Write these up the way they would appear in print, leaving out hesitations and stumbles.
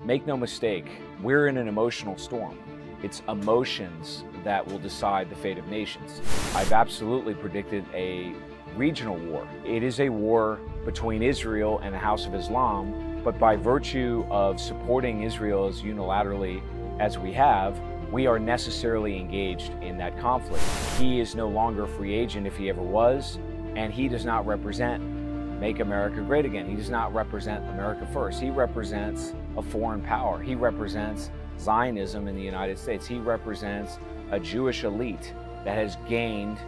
Make no mistake, we're in an emotional storm. It's emotions that will decide the fate of nations. I've absolutely predicted a regional war. It is a war between Israel and the House of Islam, but by virtue of supporting Israel as unilaterally as we have, we are necessarily engaged in that conflict. He is no longer a free agent if he ever was, and he does not represent Make America Great Again. He does not represent America first. He represents a foreign power. He represents Zionism in the United States. He represents a Jewish elite that has gained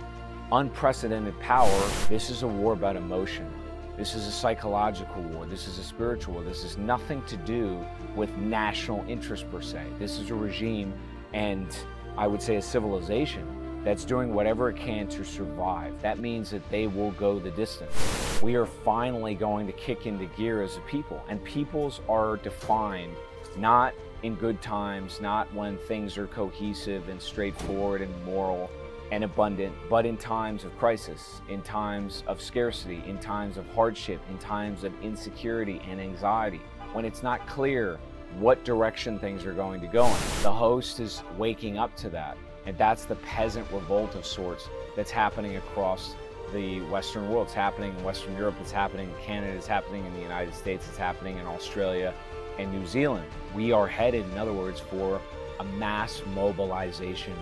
unprecedented power. This is a war about emotion. This is a psychological war. This is a spiritual war. This has nothing to do with national interest per se. This is a regime, and I would say a civilization, that's doing whatever it can to survive. That means that they will go the distance. We are finally going to kick into gear as a people, and peoples are defined not in good times, not when things are cohesive and straightforward and moral and abundant, but in times of crisis, in times of scarcity, in times of hardship, in times of insecurity and anxiety, when it's not clear what direction things are going to go in. The host is waking up to that, and that's the peasant revolt of sorts that's happening across the Western world. It's happening in Western Europe, it's happening in Canada, it's happening in the United States, it's happening in Australia and New Zealand. We are headed, in other words, for a mass mobilization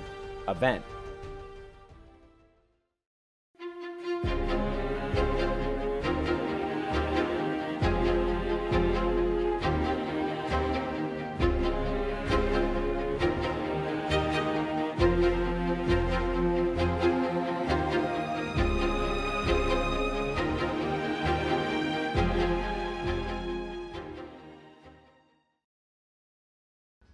event.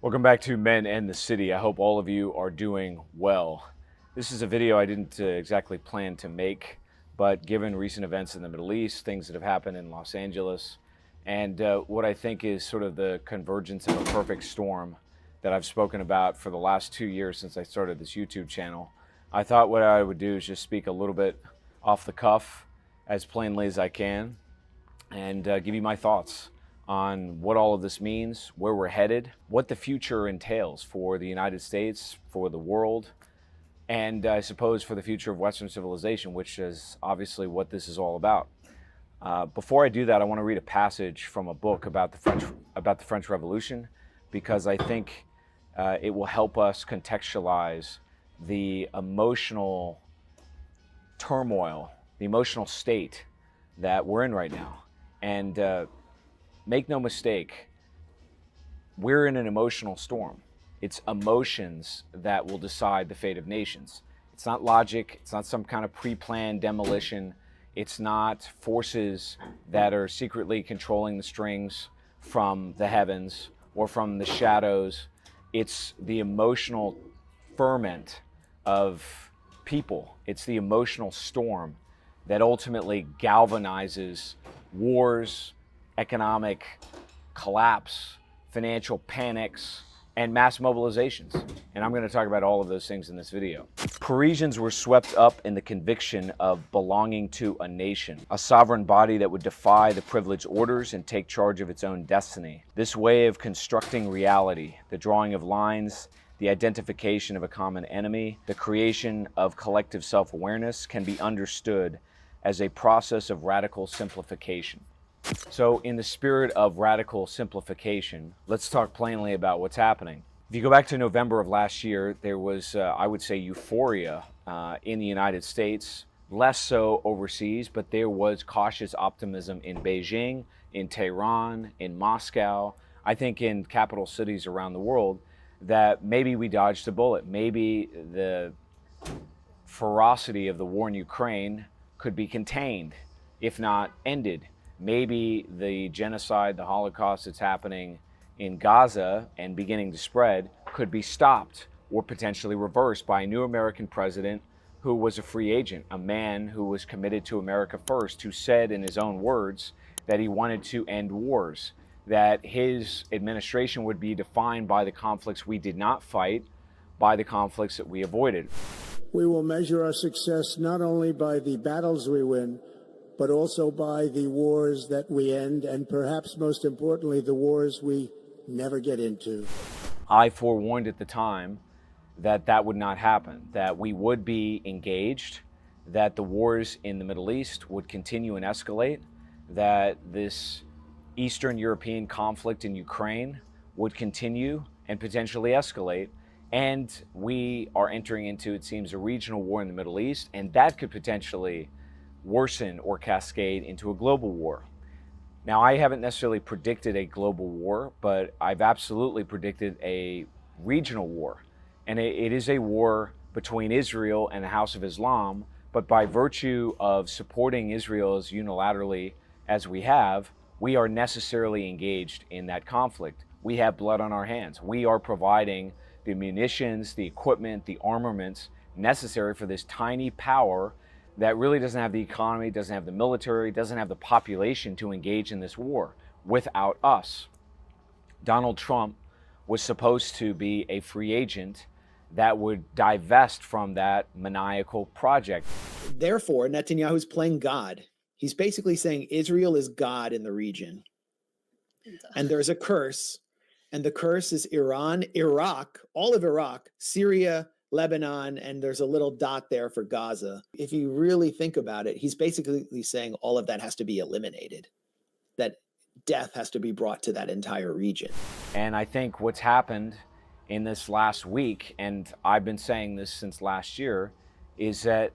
Welcome back to Men and the City. I hope all of you are doing well. This is a video I didn't exactly plan to make, but given recent events in the Middle East, things that have happened in Los Angeles, and what I think is sort of the convergence of a perfect storm that I've spoken about for the last 2 years since I started this YouTube channel, I thought what I would do is just speak a little bit off the cuff, as plainly as I can, and give you my thoughts on what all of this means, where we're headed, what the future entails for the United States, for the world, and I suppose for the future of Western civilization, which is obviously what this is all about. Before I do that, I want to read a passage from a book about the French Revolution, because I think it will help us contextualize the emotional turmoil, the emotional state that we're in right now. And make no mistake, we're in an emotional storm. It's emotions that will decide the fate of nations. It's not logic, it's not some kind of pre-planned demolition, it's not forces that are secretly controlling the strings from the heavens or from the shadows. It's the emotional ferment of people. It's the emotional storm that ultimately galvanizes wars, economic collapse, financial panics, and mass mobilizations. And I'm going to talk about all of those things in this video. Parisians were swept up in the conviction of belonging to a nation, a sovereign body that would defy the privileged orders and take charge of its own destiny. This way of constructing reality, the drawing of lines, the identification of a common enemy, the creation of collective self-awareness, can be understood as a process of radical simplification. So in the spirit of radical simplification, let's talk plainly about what's happening. If you go back to November of last year, there was, I would say, euphoria in the United States, less so overseas, but there was cautious optimism in Beijing, in Tehran, in Moscow, I think in capital cities around the world, that maybe we dodged a bullet. Maybe the ferocity of the war in Ukraine could be contained, if not ended. Maybe the genocide, the Holocaust that's happening in Gaza and beginning to spread could be stopped or potentially reversed by a new American president who was a free agent, a man who was committed to America first, who said in his own words that he wanted to end wars, that his administration would be defined by the conflicts we did not fight, by the conflicts that we avoided. We will measure our success not only by the battles we win, but also by the wars that we end, and perhaps most importantly, the wars we never get into. I forewarned at the time that that would not happen, that we would be engaged, that the wars in the Middle East would continue and escalate, that this Eastern European conflict in Ukraine would continue and potentially escalate. And we are entering into, it seems, a regional war in the Middle East, and that could potentially worsen or cascade into a global war. Now, I haven't necessarily predicted a global war, but I've absolutely predicted a regional war. And it is a war between Israel and the House of Islam, but by virtue of supporting Israel as unilaterally as we have, we are necessarily engaged in that conflict. We have blood on our hands. We are providing the munitions, the equipment, the armaments necessary for this tiny power that really doesn't have the economy, doesn't have the military, doesn't have the population to engage in this war without us. Donald Trump was supposed to be a free agent that would divest from that maniacal project. Therefore, Netanyahu is playing God. He's basically saying Israel is God in the region. And there's a curse, and the curse is Iran, Iraq, all of Iraq, Syria, Lebanon, and there's a little dot there for Gaza. If you really think about it, he's basically saying all of that has to be eliminated, that death has to be brought to that entire region. And I think what's happened in this last week, and I've been saying this since last year, is that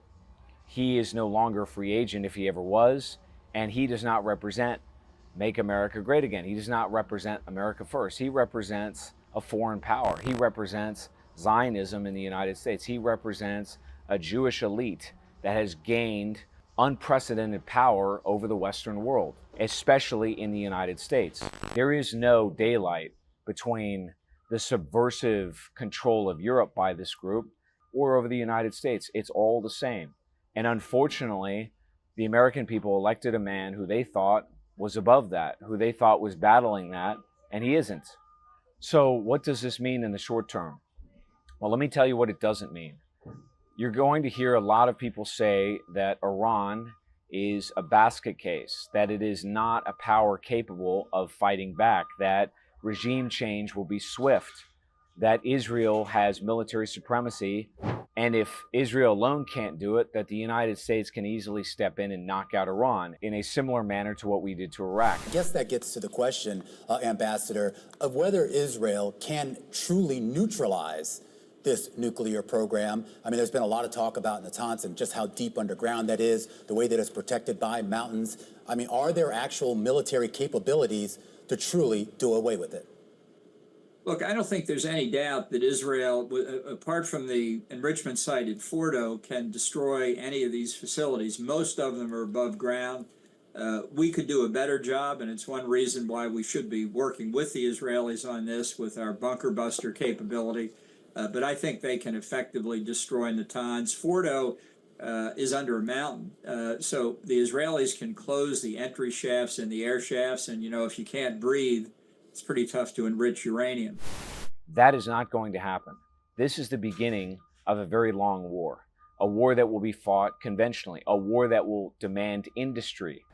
he is no longer a free agent if he ever was, and he does not represent Make America Great Again. He does not represent America First. He represents a foreign power. He represents Zionism in the United States. He represents a Jewish elite that has gained unprecedented power over the Western world, especially in the United States. There is no daylight between the subversive control of Europe by this group or over the United States. It's all the same. And unfortunately, the American people elected a man who they thought was above that, who they thought was battling that, and he isn't. So what does this mean in the short term? Well, let me tell you what it doesn't mean. You're going to hear a lot of people say that Iran is a basket case, that it is not a power capable of fighting back, that regime change will be swift, that Israel has military supremacy, and if Israel alone can't do it, that the United States can easily step in and knock out Iran in a similar manner to what we did to Iraq. I guess that gets to the question, Ambassador, of whether Israel can truly neutralize this nuclear program. I mean, there's been a lot of talk about Natanz and just how deep underground that is, the way that it's protected by mountains. I mean, are there actual military capabilities to truly do away with it? Look, I don't think there's any doubt that Israel, apart from the enrichment site at Fordo, can destroy any of these facilities. Most of them are above ground. We could do a better job, and it's one reason why we should be working with the Israelis on this with our bunker buster capability. But I think they can effectively destroy Natanz. Fordo is under a mountain, so the Israelis can close the entry shafts and the air shafts, and you know, if you can't breathe, it's pretty tough to enrich uranium. That is not going to happen. This is the beginning of a very long war, a war that will be fought conventionally, a war that will demand industry.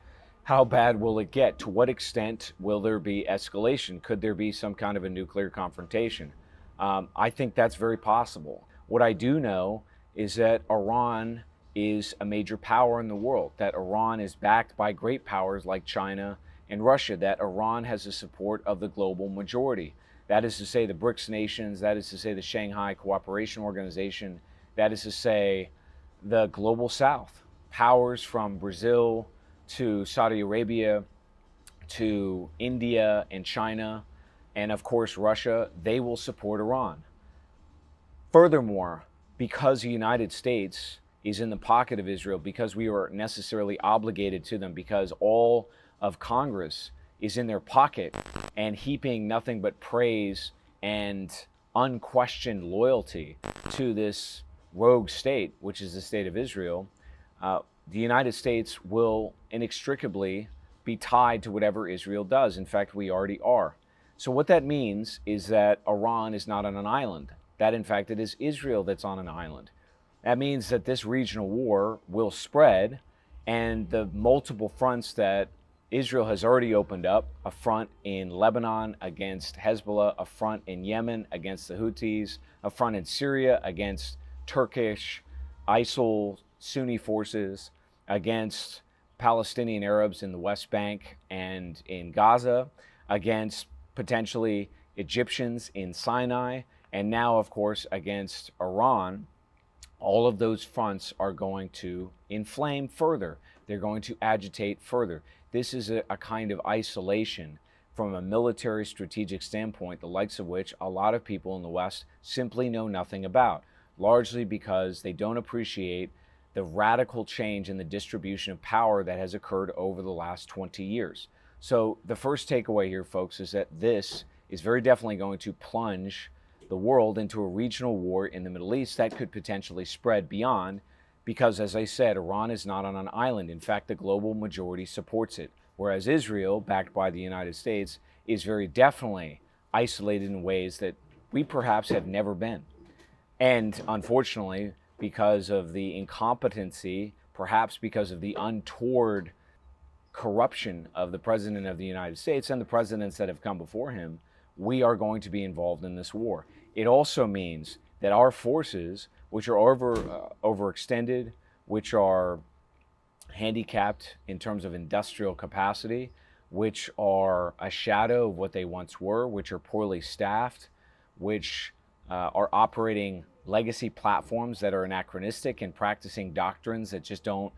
How bad will it get? To what extent will there be escalation? Could there be some kind of a nuclear confrontation? I think that's very possible. What I do know is that Iran is a major power in the world, that Iran is backed by great powers like China and Russia, that Iran has the support of the global majority. That is to say the BRICS nations, that is to say the Shanghai Cooperation Organization, that is to say the global South. Powers from Brazil to Saudi Arabia to India and China, and of course Russia, they will support Iran. Furthermore, because the United States is in the pocket of Israel, because we are necessarily obligated to them, because all of Congress is in their pocket and heaping nothing but praise and unquestioned loyalty to this rogue state, which is the state of Israel, the United States will inextricably be tied to whatever Israel does. In fact, we already are. So what that means is that Iran is not on an island, that in fact it is Israel that's on an island. That means that this regional war will spread, and the multiple fronts that Israel has already opened up a front in Lebanon against Hezbollah, a front in Yemen against the Houthis, a front in Syria against Turkish ISIL Sunni forces, against Palestinian Arabs in the West Bank and in Gaza, against potentially Egyptians in Sinai, and now, of course, against Iran. All of those fronts are going to inflame further. They're going to agitate further. This is a kind of isolation from a military strategic standpoint, the likes of which a lot of people in the West simply know nothing about, largely because they don't appreciate the radical change in the distribution of power that has occurred over the last 20 years. So the first takeaway here, folks, is that this is very definitely going to plunge the world into a regional war in the Middle East that could potentially spread beyond, because, as I said, Iran is not on an island. In fact, the global majority supports it, whereas Israel, backed by the United States, is very definitely isolated in ways that we perhaps have never been. And unfortunately, because of the incompetency, perhaps because of the untoward corruption of the President of the United States and the presidents that have come before him, we are going to be involved in this war. It also means that our forces, which are overextended, which are handicapped in terms of industrial capacity, which are a shadow of what they once were, which are poorly staffed, which are operating legacy platforms that are anachronistic and practicing doctrines that just don't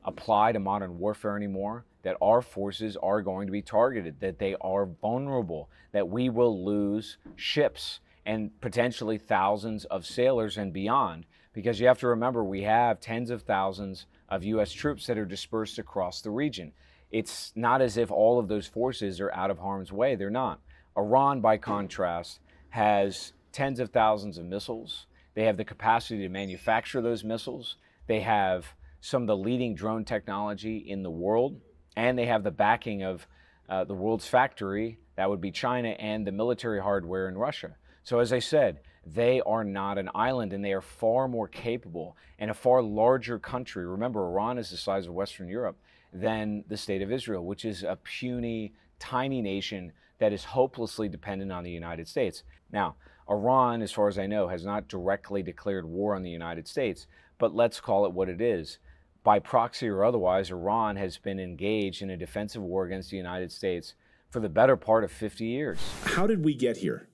apply to modern warfare anymore, that our forces are going to be targeted, that they are vulnerable, that we will lose ships and potentially thousands of sailors and beyond. Because you have to remember, we have tens of thousands of U.S. troops that are dispersed across the region. It's not as if all of those forces are out of harm's way. They're not. Iran, by contrast, has tens of thousands of missiles. They have the capacity to manufacture those missiles. They have some of the leading drone technology in the world, and they have the backing of the world's factory, that would be China, and the military hardware in Russia. So as I said, they are not an island, and they are far more capable and a far larger country. Remember, Iran is the size of Western Europe than the state of Israel, which is a puny, tiny nation that is hopelessly dependent on the United States. Now, Iran, as far as I know, has not directly declared war on the United States, but let's call it what it is. By proxy or otherwise, Iran has been engaged in a defensive war against the United States for the better part of 50 years. How did we get here?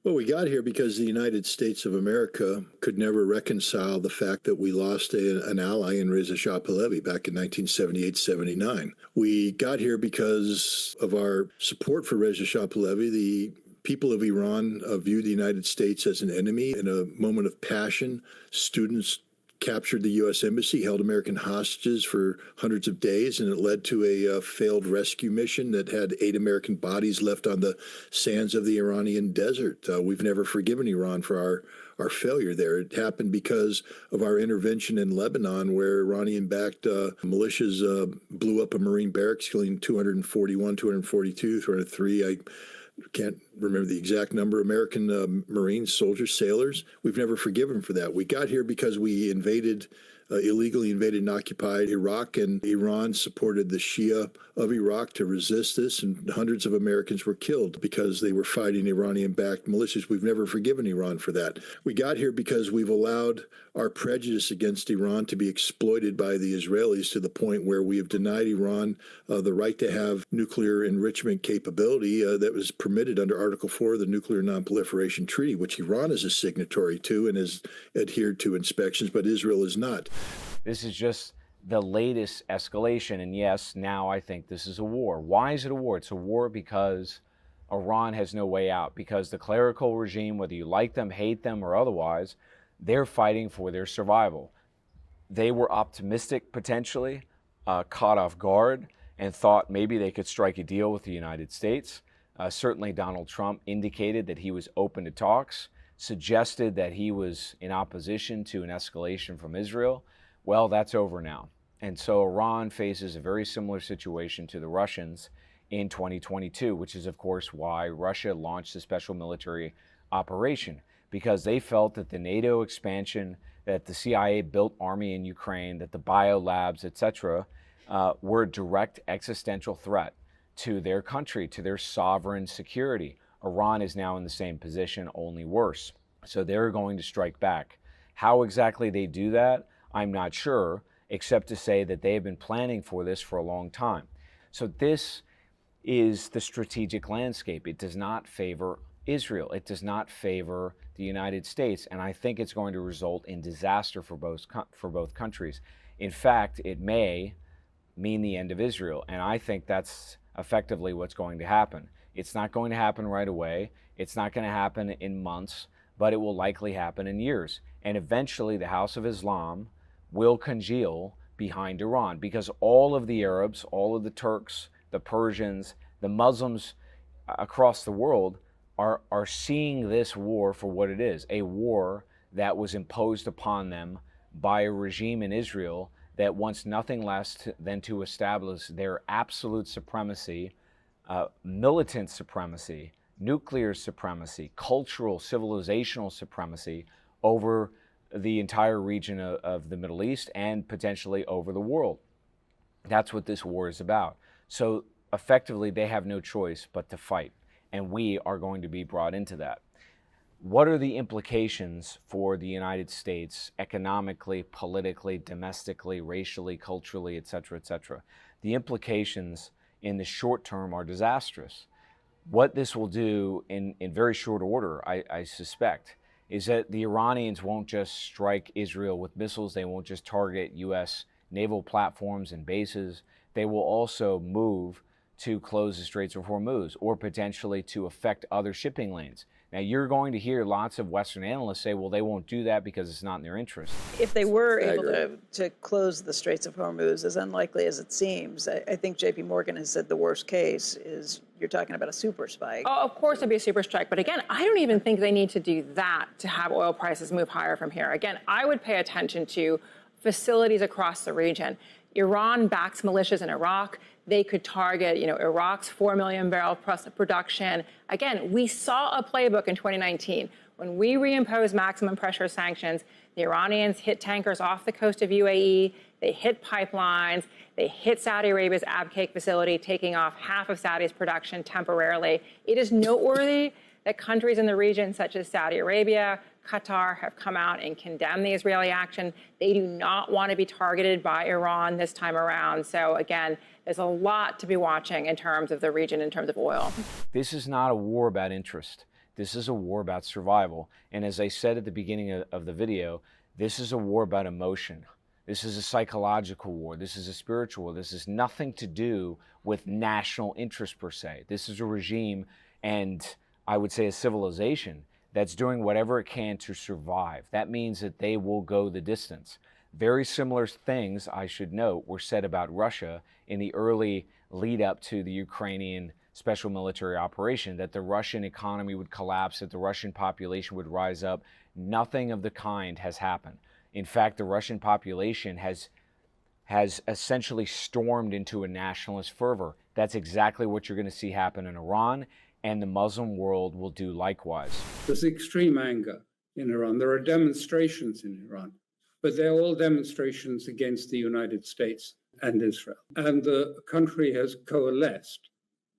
Well, we got here because the United States of America could never reconcile the fact that we lost an ally in Reza Shah Pahlavi back in 1978-79. We got here because of our support for Reza Shah Pahlavi. The people of Iran viewed the United States as an enemy. In a moment of passion, students captured the U.S. Embassy, held American hostages for hundreds of days, and it led to a failed rescue mission that had 8 American bodies left on the sands of the Iranian desert. We've never forgiven Iran for our failure there. It happened because of our intervention in Lebanon, where Iranian-backed militias blew up a Marine barracks, killing 241, 242, 203. I can't remember the exact number, American Marines, soldiers, sailors. We've never forgiven for that. We got here because we illegally invaded and occupied Iraq, and Iran supported the Shia of Iraq to resist this, and hundreds of Americans were killed because they were fighting Iranian-backed militias. We've never forgiven Iran for that. We got here because we've allowed our prejudice against Iran to be exploited by the Israelis to the point where we have denied Iran the right to have nuclear enrichment capability that was permitted under Article 4 of the Nuclear Non-Proliferation Treaty, which Iran is a signatory to and has adhered to inspections, but Israel is not. This is just the latest escalation, and yes, now I think this is a war. Why is it a war? It's a war because Iran has no way out, because the clerical regime, whether you like them, hate them, or otherwise, they're fighting for their survival. They were optimistic, potentially, caught off guard, and thought maybe they could strike a deal with the United States. Certainly Donald Trump indicated that he was open to talks, suggested that he was in opposition to an escalation from Israel. Well, that's over now. And so Iran faces a very similar situation to the Russians in 2022, which is, of course, why Russia launched a special military operation, because they felt that the NATO expansion, that the CIA built army in Ukraine, that the biolabs, etc., were a direct existential threat to their country, to their sovereign security. Iran is now in the same position, only worse. So they're going to strike back. How exactly they do that, I'm not sure, except to say that they have been planning for this for a long time. So this is the strategic landscape. It does not favor Israel. It does not favor the United States. And I think it's going to result in disaster for both countries. In fact, it may mean the end of Israel. And I think that's effectively what's going to happen. It's not going to happen right away. It's not going to happen in months, but it will likely happen in years. And eventually the House of Islam will congeal behind Iran, because all of the Arabs, all of the Turks, the Persians, the Muslims across the world are seeing this war for what it is, a war that was imposed upon them by a regime in Israel that wants nothing less than to establish their absolute supremacy, militant supremacy, nuclear supremacy, cultural, civilizational supremacy over the entire region of the Middle East and potentially over the world. That's what this war is about. So effectively, they have no choice but to fight, and we are going to be brought into that. What are the implications for the United States economically, politically, domestically, racially, culturally, et cetera, et cetera? The implications in the short term are disastrous. What this will do in very short order, I suspect, is that the Iranians won't just strike Israel with missiles. They won't just target U.S. naval platforms and bases. They will also move to close the Straits of Hormuz or potentially to affect other shipping lanes. Now, you're going to hear lots of Western analysts say, well, they won't do that because it's not in their interest. If they were able to close the Straits of Hormuz, as unlikely as it seems, I think JP Morgan has said the worst case is you're talking about a super spike. Oh, of course it'd be a super strike. But again, I don't even think they need to do that to have oil prices move higher from here. Again, I would pay attention to facilities across the region. Iran backs militias in Iraq. They could target, Iraq's 4 million barrel plus production. Again, we saw a playbook in 2019. When we reimposed maximum pressure sanctions, the Iranians hit tankers off the coast of UAE. They hit pipelines. They hit Saudi Arabia's Abqaiq facility, taking off half of Saudi's production temporarily. It is noteworthy that countries in the region, such as Saudi Arabia, Qatar, have come out and condemned the Israeli action. They do not want to be targeted by Iran this time around. So again, there's a lot to be watching in terms of the region, in terms of oil. This is not a war about interest. This is a war about survival. And as I said at the beginning of the video, this is a war about emotion. This is a psychological war. This is a spiritual war. This has nothing to do with national interest per se. This is a regime, and I would say a civilization, that's doing whatever it can to survive. That means that they will go the distance. Very similar things, I should note, were said about Russia in the early lead up to the Ukrainian special military operation, that the Russian economy would collapse, that the Russian population would rise up. Nothing of the kind has happened. In fact, the Russian population has essentially stormed into a nationalist fervor. That's exactly what you're going to see happen in Iran, and the Muslim world will do likewise. There's extreme anger in Iran. There are demonstrations in Iran, but they're all demonstrations against the United States and Israel. And the country has coalesced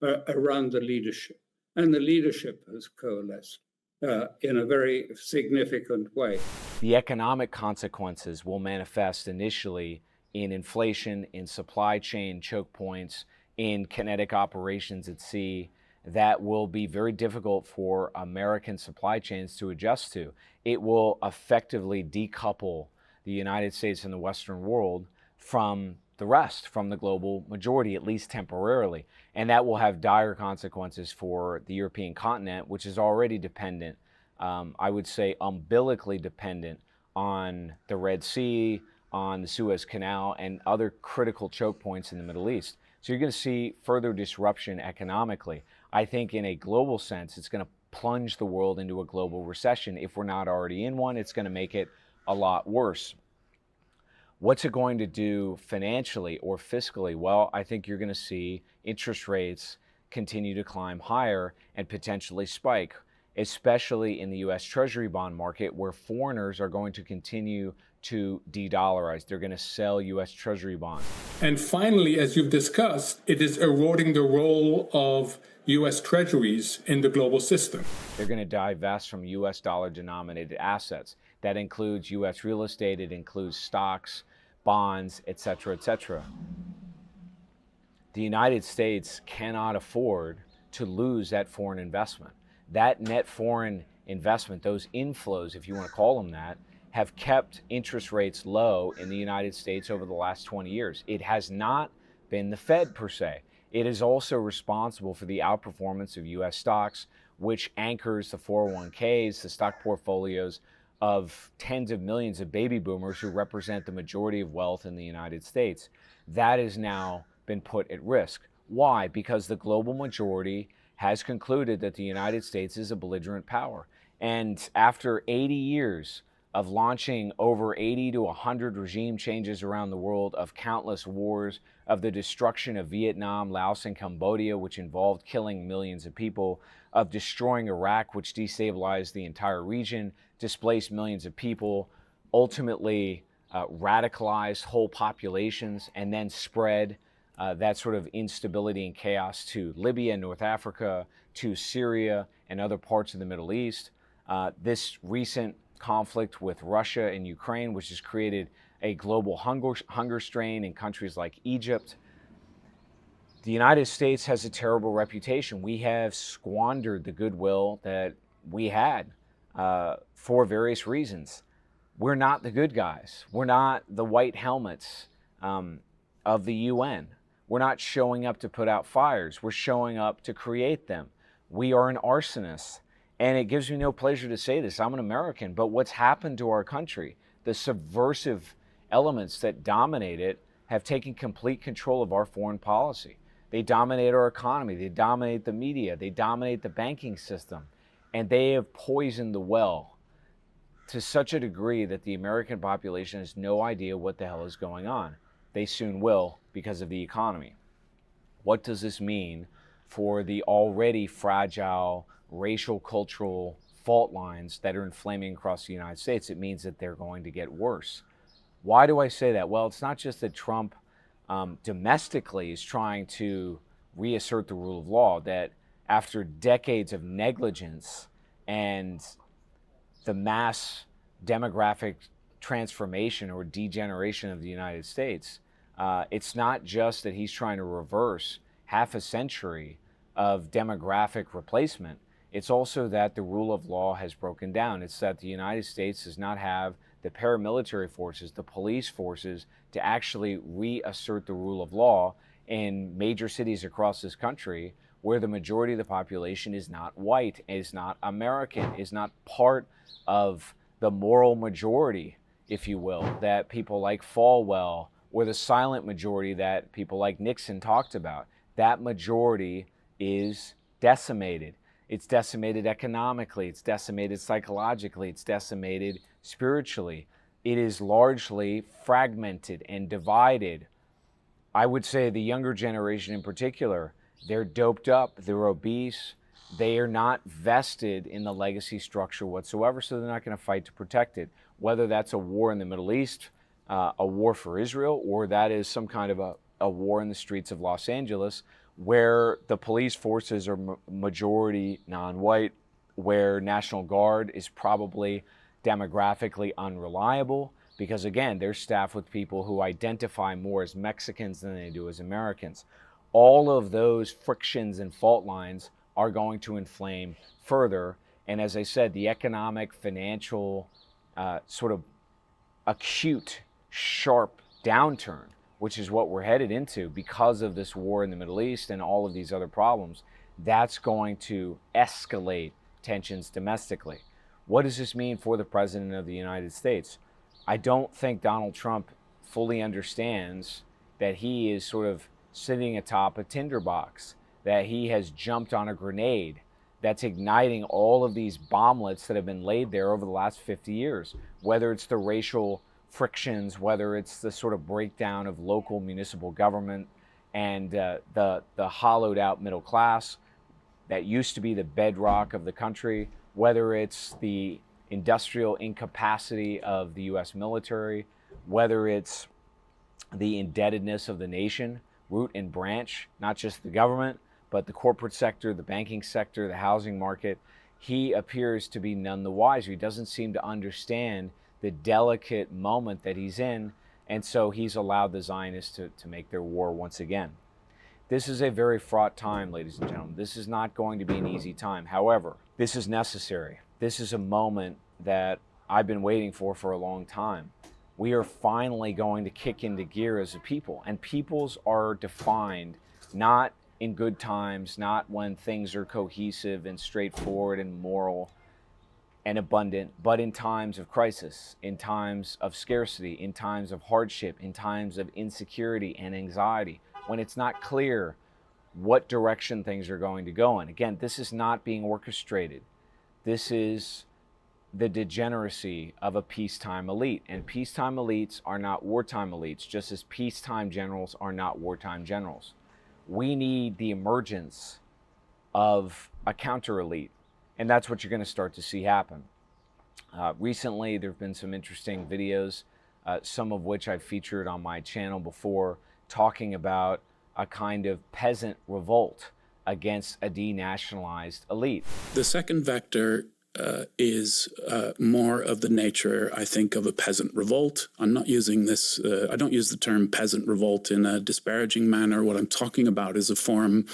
around the leadership, and the leadership has coalesced in a very significant way. The economic consequences will manifest initially in inflation, in supply chain choke points, in kinetic operations at sea, that will be very difficult for American supply chains to adjust to. It will effectively decouple the United States and the Western world from the rest, from the global majority, at least temporarily. And that will have dire consequences for the European continent, which is already dependent, I would say umbilically dependent on the Red Sea, on the Suez Canal, and other critical choke points in the Middle East. So you're going to see further disruption economically. I think in a global sense, it's going to plunge the world into a global recession. If we're not already in one, it's going to make it a lot worse. What's it going to do financially or fiscally? Well, I think you're going to see interest rates continue to climb higher and potentially spike. especially in the US Treasury bond market, where foreigners are going to continue to de-dollarize. They're going to sell US Treasury bonds. And finally, as you've discussed, it is eroding the role of US Treasuries in the global system. They're going to divest from US dollar-denominated assets. That includes US real estate, it includes stocks, bonds, etc., etc. The United States cannot afford to lose that foreign investment. That net foreign investment, those inflows, if you want to call them that, have kept interest rates low in the United States over the last 20 years. It has not been the Fed per se. It is also responsible for the outperformance of US stocks, which anchors the 401ks, the stock portfolios of tens of millions of baby boomers who represent the majority of wealth in the United States. That has now been put at risk. Why? Because the global majority has concluded that the United States is a belligerent power. And after 80 years of launching over 80 to 100 regime changes around the world, of countless wars, of the destruction of Vietnam, Laos, and Cambodia, which involved killing millions of people, of destroying Iraq, which destabilized the entire region, displaced millions of people, ultimately radicalized whole populations, and then spread that sort of instability and chaos to Libya, North Africa, to Syria, and other parts of the Middle East. This recent conflict with Russia and Ukraine, which has created a global hunger strain in countries like Egypt. The United States has a terrible reputation. We have squandered the goodwill that we had for various reasons. We're not the good guys. We're not the white helmets of the UN. We're not showing up to put out fires. We're showing up to create them. We are an arsonist. And it gives me no pleasure to say this. I'm an American, but what's happened to our country, the subversive elements that dominate it, have taken complete control of our foreign policy. They dominate our economy. They dominate the media. They dominate the banking system. And they have poisoned the well to such a degree that the American population has no idea what the hell is going on. They soon will because of the economy. What does this mean for the already fragile racial, cultural fault lines that are inflaming across the United States? It means that they're going to get worse. Why do I say that? Well, it's not just that Trump domestically is trying to reassert the rule of law, that after decades of negligence and the mass demographic transformation or degeneration of the United States, it's not just that he's trying to reverse half a century of demographic replacement. It's also that the rule of law has broken down. It's that the United States does not have the paramilitary forces, the police forces, to actually reassert the rule of law in major cities across this country where the majority of the population is not white, is not American, is not part of the moral majority, if you will, that people like Falwell, or the silent majority that people like Nixon talked about. That majority is decimated. It's decimated economically, it's decimated psychologically, it's decimated spiritually. It is largely fragmented and divided. I would say the younger generation in particular, they're doped up, they're obese, they are not vested in the legacy structure whatsoever, so they're not going to fight to protect it. Whether that's a war in the Middle East, a war for Israel, or that is some kind of a war in the streets of Los Angeles, where the police forces are majority non-white, where National Guard is probably demographically unreliable, because again, they're staffed with people who identify more as Mexicans than they do as Americans. All of those frictions and fault lines are going to inflame further. And as I said, the economic, financial, sort of acute, sharp downturn, which is what we're headed into because of this war in the Middle East and all of these other problems, that's going to escalate tensions domestically. What does this mean for the President of the United States? I don't think Donald Trump fully understands that he is sort of sitting atop a tinderbox, that he has jumped on a grenade that's igniting all of these bomblets that have been laid there over the last 50 years, whether it's the racial frictions, whether it's the sort of breakdown of local municipal government and the hollowed out middle class, that used to be the bedrock of the country, whether it's the industrial incapacity of the US military, whether it's the indebtedness of the nation, root and branch, not just the government, but the corporate sector, the banking sector, the housing market. He appears to be none the wiser. He doesn't seem to understand the delicate moment that he's in, and so he's allowed the Zionists to make their war once again. This is a very fraught time, ladies and gentlemen. This is not going to be an easy time. However, this is necessary. This is a moment that I've been waiting for a long time. We are finally going to kick into gear as a people, and peoples are defined not in good times, not when things are cohesive and straightforward and moral and abundant, but in times of crisis, in times of scarcity, in times of hardship, in times of insecurity and anxiety, when it's not clear what direction things are going to go in. Again, this is not being orchestrated. This is the degeneracy of a peacetime elite. And peacetime elites are not wartime elites, just as peacetime generals are not wartime generals. We need the emergence of a counter elite, and that's what you're going to start to see happen. Recently, there have been some interesting videos, some of which I've featured on my channel before, talking about a kind of peasant revolt against a denationalized elite. The second vector is more of the nature, I think, of a peasant revolt. I'm not using this, I don't use the term peasant revolt in a disparaging manner. What I'm talking about is a form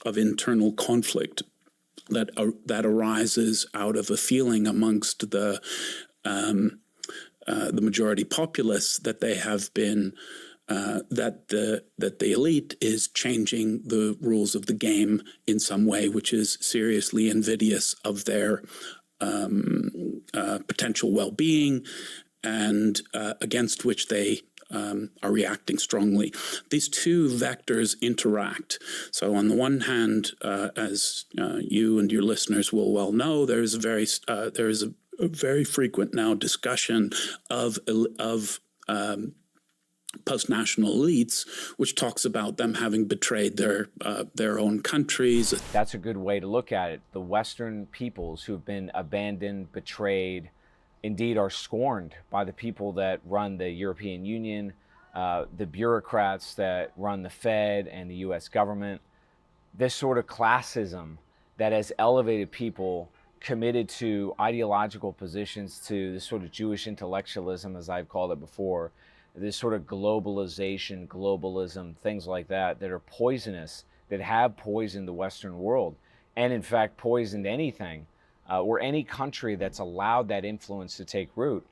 of internal conflict that arises out of a feeling amongst the majority populace that they have been that the elite is changing the rules of the game in some way, which is seriously invidious of their potential well-being, and against which they are reacting strongly. These two vectors interact. So on the one hand, as you and your listeners will well know, there is a very frequent now discussion of post-national elites, which talks about them having betrayed their own countries. That's a good way to look at it. The Western peoples who've been abandoned, betrayed, indeed are scorned by the people that run the European Union, the bureaucrats that run the Fed and the US government. This sort of classism that has elevated people committed to ideological positions, to this sort of Jewish intellectualism, as I've called it before, this sort of globalization, globalism, things like that are poisonous, that have poisoned the Western world, and in fact poisoned anything, or any country that's allowed that influence to take root.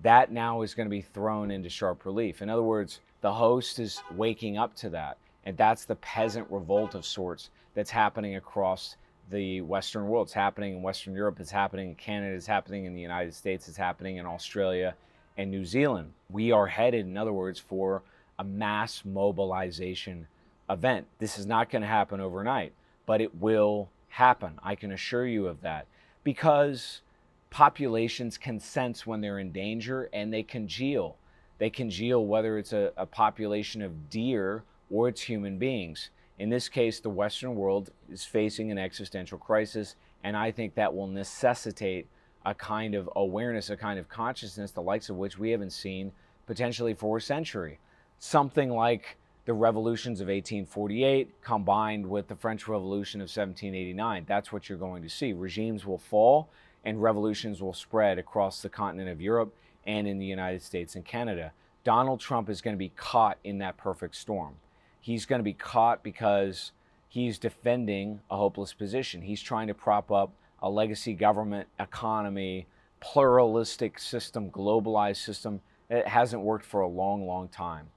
That now is going to be thrown into sharp relief. In other words, the host is waking up to that, and that's the peasant revolt of sorts that's happening across the Western world. It's happening in Western Europe, it's happening in Canada, it's happening in the United States, it's happening in Australia and New Zealand. We are headed, in other words, for a mass mobilization event. This is not going to happen overnight, but it will happen. I can assure you of that, because populations can sense when they're in danger, and they congeal. They congeal whether it's a population of deer or it's human beings. In this case, the Western world is facing an existential crisis, and I think that will necessitate a kind of awareness, a kind of consciousness, the likes of which we haven't seen potentially for a century. Something like the revolutions of 1848 combined with the French Revolution of 1789. That's what you're going to see. Regimes will fall and revolutions will spread across the continent of Europe and in the United States and Canada. Donald Trump is going to be caught in that perfect storm. He's going to be caught because he's defending a hopeless position. He's trying to prop up a legacy government, economy, pluralistic system, globalized system. It hasn't worked for a long, long time.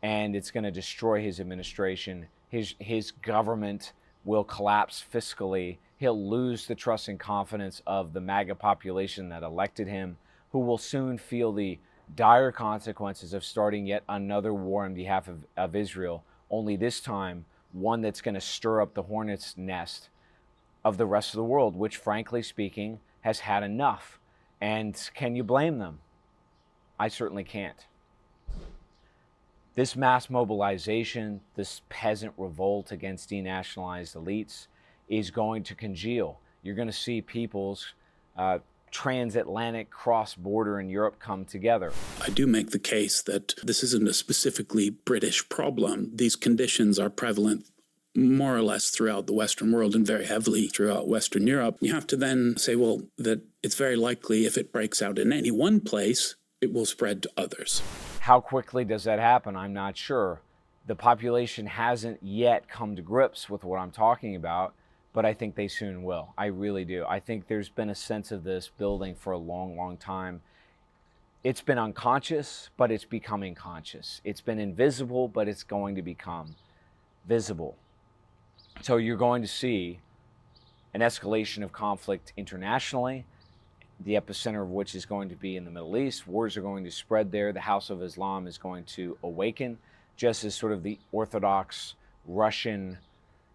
And it's going to destroy his administration. His government will collapse fiscally. He'll lose the trust and confidence of the MAGA population that elected him, who will soon feel the dire consequences of starting yet another war on behalf of Israel, only this time one that's going to stir up the hornet's nest of the rest of the world, which, frankly speaking, has had enough. And can you blame them? I certainly can't. This mass mobilization, this peasant revolt against denationalized elites, is going to congeal. You're going to see people's transatlantic cross-border in Europe come together. I do make the case that this isn't a specifically British problem. These conditions are prevalent more or less throughout the Western world and very heavily throughout Western Europe. You have to then say, well, that it's very likely if it breaks out in any one place, it will spread to others. How quickly does that happen? I'm not sure. The population hasn't yet come to grips with what I'm talking about, but I think they soon will. I really do. I think there's been a sense of this building for a long, long time. It's been unconscious, but it's becoming conscious. It's been invisible, but it's going to become visible. So you're going to see an escalation of conflict internationally, the epicenter of which is going to be in the Middle East. Wars are going to spread there. The House of Islam is going to awaken, just as sort of the Orthodox Russian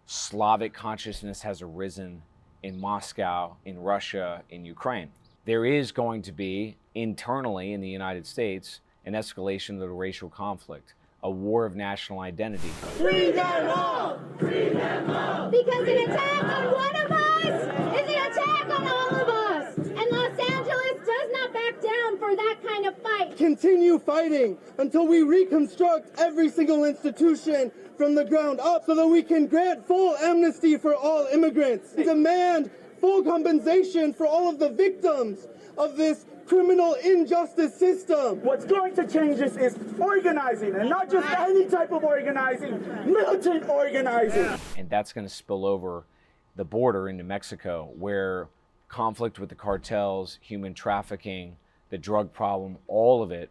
Slavic consciousness has arisen in Moscow, in Russia, in Ukraine. There is going to be internally in the United States an escalation of the racial conflict, a war of national identity. Free them all! Free them all! Because an attack on one of us is an attack on all of us! And Los Angeles does not back down for that kind of fight. Continue fighting until we reconstruct every single institution from the ground up so that we can grant full amnesty for all immigrants. Demand full compensation for all of the victims of this criminal injustice system. What's going to change this is organizing, and not just any type of organizing, militant organizing. And that's going to spill over the border into Mexico, where conflict with the cartels, human trafficking, the drug problem, all of it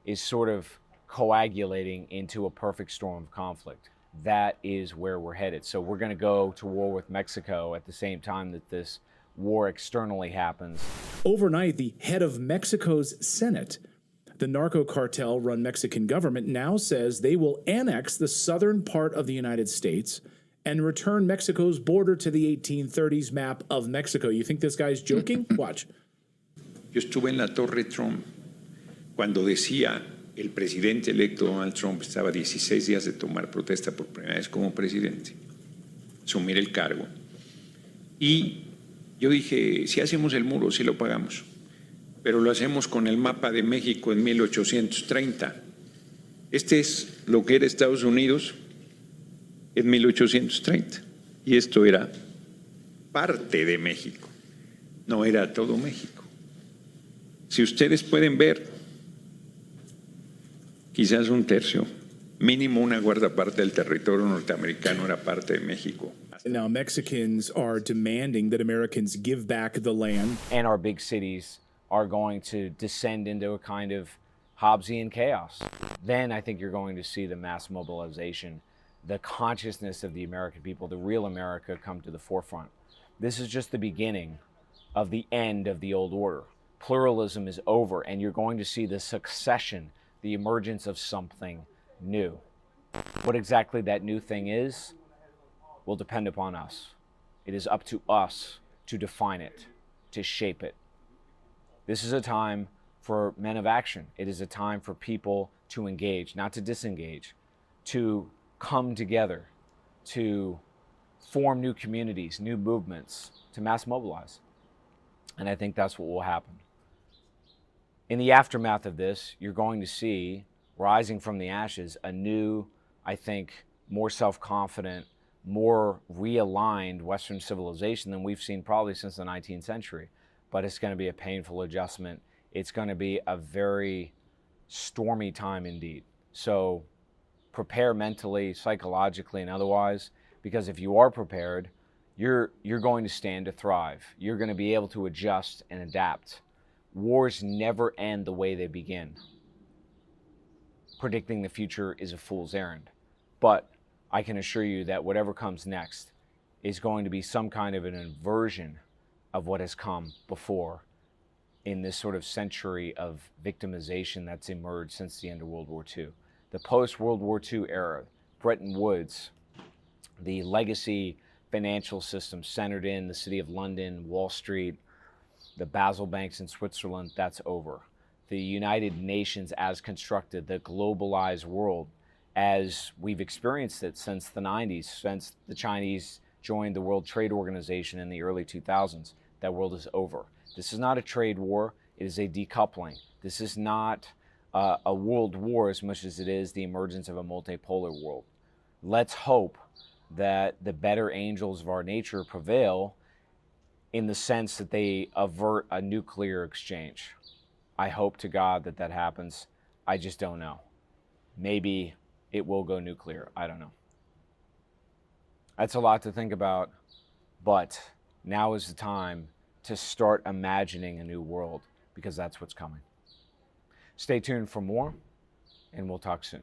is sort of coagulating into a perfect storm of conflict. That is where we're headed. So we're going to go to war with Mexico at the same time that this war externally happens. Overnight, the head of Mexico's Senate, the narco cartel-run Mexican government, now says they will annex the southern part of the United States and return Mexico's border to the 1830s map of Mexico. You think this guy's joking? Watch. Yo estuve en la Torre Trump cuando decía el presidente electo Donald Trump estaba 16 días de tomar protesta por primera vez como presidente, asumir el cargo. Y yo dije, si hacemos el muro, sí lo pagamos, pero lo hacemos con el mapa de México en 1830. Este es lo que era Estados Unidos en 1830. Y esto era parte de México, no era todo México. Si ustedes pueden ver, quizás un tercio, mínimo una cuarta parte del territorio norteamericano era parte de México. Now, Mexicans are demanding that Americans give back the land. And our big cities are going to descend into a kind of Hobbesian chaos. Then I think you're going to see the mass mobilization, the consciousness of the American people, the real America come to the forefront. This is just the beginning of the end of the old order. Pluralism is over, and you're going to see the succession, the emergence of something new. What exactly that new thing is will depend upon us. It is up to us to define it, to shape it. This is a time for men of action. It is a time for people to engage, not to disengage, to come together, to form new communities, new movements, to mass mobilize. And I think that's what will happen. In the aftermath of this, you're going to see, rising from the ashes, a new, I think, more self-confident, more realigned Western civilization than we've seen probably since the 19th century. But it's going to be a painful adjustment. It's going to be a very stormy time indeed. So prepare mentally, psychologically, and otherwise, because if you are prepared, you're going to stand to thrive. You're going to be able to adjust and adapt. Wars never end the way they begin. Predicting the future is a fool's errand. But I can assure you that whatever comes next is going to be some kind of an inversion of what has come before in this sort of century of victimization that's emerged since the end of World War II. The post-World War II era, Bretton Woods, the legacy financial system centered in the city of London, Wall Street, the Basel banks in Switzerland, that's over. The United Nations as constructed, the globalized world as we've experienced it since the 90s, since the Chinese joined the World Trade Organization in the early 2000s, that world is over. This is not a trade war. It is a decoupling. This is not a world war as much as it is the emergence of a multipolar world. Let's hope that the better angels of our nature prevail in the sense that they avert a nuclear exchange. I hope to God that that happens. I just don't know. Maybe it will go nuclear. I don't know. That's a lot to think about, but now is the time to start imagining a new world, because that's what's coming. Stay tuned for more, and we'll talk soon.